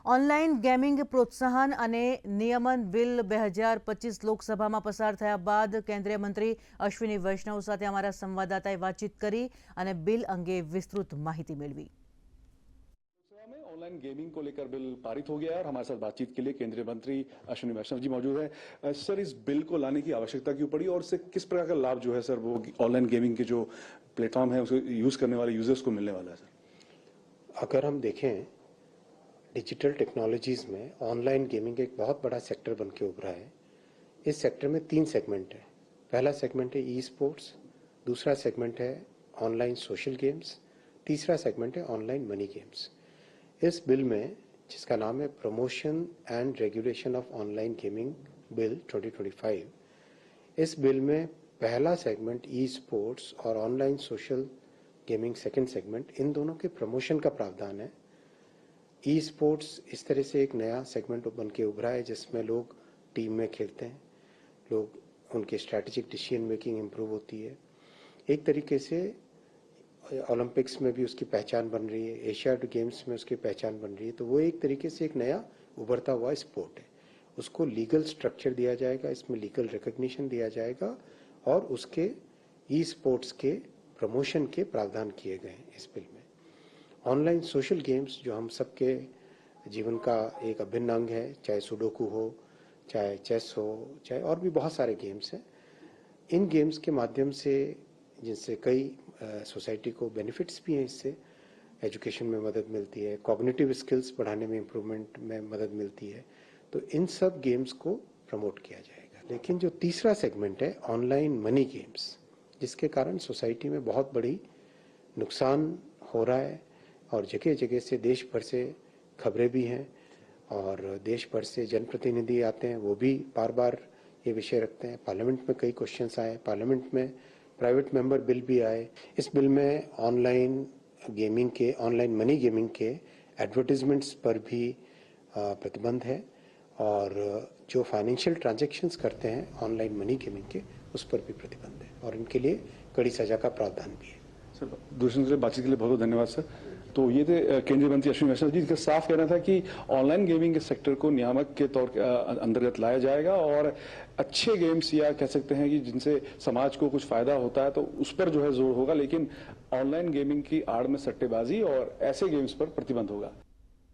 Online gaming પ્રોત્સાહન અને નિયમન બિલ 2025 લોકસભામાં પસાર થયા બાદ કેન્દ્રીય મંત્રી અશ્વિની વૈષ્ણવ સાથે અમારા સંવાદદાતાએ વાતચીત કરી અને બિલ અંગે વિસ્તૃત માહિતી મેળવી। ऑनलाइन गेमिंग को लेकर बिल पारित हो गया है और हमारे साथ बातचीत के लिए केंद्रीय मंत्री अश्विनी वैष्णव जी मौजूद है। सर, इस बिल को लाने की आवश्यकता क्यों पड़ी और इससे किस प्रकार का लाभ जो है सर वो ऑनलाइन गेमिंग के जो प्लेटफॉर्म है उसको यूज करने वाले यूजर्स को मिलने वाला है? सर, अगर हम देखें डिजिटल टेक्नोलॉजीज में ऑनलाइन गेमिंग एक बहुत बड़ा सेक्टर बन के उभरा है। इस सेक्टर में 3 सेगमेंट है। पहला सेगमेंट है ई स्पोर्ट्स, दूसरा सेगमेंट है ऑनलाइन सोशल गेम्स, तीसरा सेगमेंट है ऑनलाइन मनी गेम्स। इस बिल में, जिसका नाम है promotion and regulation of online gaming bill 2025, इस बिल में पहला सेगमेंट ई स्पोर्ट्स और online social gaming second segment, इन दोनों के प्रमोशन का प्रावधान है। ई स्पोर्ट्स इस तरह से एक नया सेगमेंट बन के उभरा है जिसमें लोग टीम में खेलते हैं, लोग उनके स्ट्रैटेजिक डिसीजन मेकिंग इम्प्रूव होती है। एक तरीके से ओलंपिक्स में भी उसकी पहचान बन रही है, एशियाड गेम्स में उसकी पहचान बन रही है। तो वो एक तरीके से एक नया उभरता हुआ स्पोर्ट है। उसको लीगल स्ट्रक्चर दिया जाएगा, इसमें लीगल रिकग्निशन दिया जाएगा और उसके ई स्पोर्ट्स के प्रमोशन के प्रावधान किए गए हैं इस बिल में। ऑनलाइन सोशल गेम्स जो हम सबके जीवन का एक अभिन्न अंग है, चाहे सुडोकू हो, चाहे चेस हो, चाहे और भी बहुत सारे गेम्स हैं। इन गेम्स के माध्यम से जिनसे कई सोसाइटी को बेनिफिट्स भी हैं, इससे एजुकेशन में मदद मिलती है, कॉग्निटिव स्किल्स बढ़ाने में इम्प्रूवमेंट में मदद मिलती है। तो इन सब गेम्स को प्रमोट किया जाएगा। लेकिन जो तीसरा सेगमेंट है ऑनलाइन मनी गेम्स, जिसके कारण सोसाइटी में बहुत बड़ी नुकसान हो रहा है और जगह जगह से देश भर से खबरें भी हैं और देश भर से जनप्रतिनिधि आते हैं, वो भी बार बार ये विषय रखते हैं। पार्लियामेंट में कई क्वेश्चंस आए, पार्लियामेंट में प्राइवेट मेंबर बिल भी आए। इस बिल में ऑनलाइन गेमिंग के, ऑनलाइन मनी गेमिंग के एडवर्टीजमेंट्स पर भी प्रतिबंध है और जो फाइनेंशियल ट्रांजैक्शंस करते हैं ऑनलाइन मनी गेमिंग के, उस पर भी प्रतिबंध है और इनके लिए कड़ी सजा का प्रावधान भी है। सर, दूसरे से बातचीत के लिए बहुत बहुत धन्यवाद सर। तो ये थे केंद्रीय मंत्री अश्विनी वैष्णव जी, जिनका साफ कहना था कि ऑनलाइन गेमिंग के सेक्टर को नियामक के तौर अंतर्गत लाया जाएगा और अच्छे गेम्स या कह सकते हैं कि जिनसे समाज को कुछ फायदा होता है तो उस पर जो है जोर होगा, लेकिन ऑनलाइन गेमिंग की आड़ में सट्टेबाजी और ऐसे गेम्स पर प्रतिबंध होगा।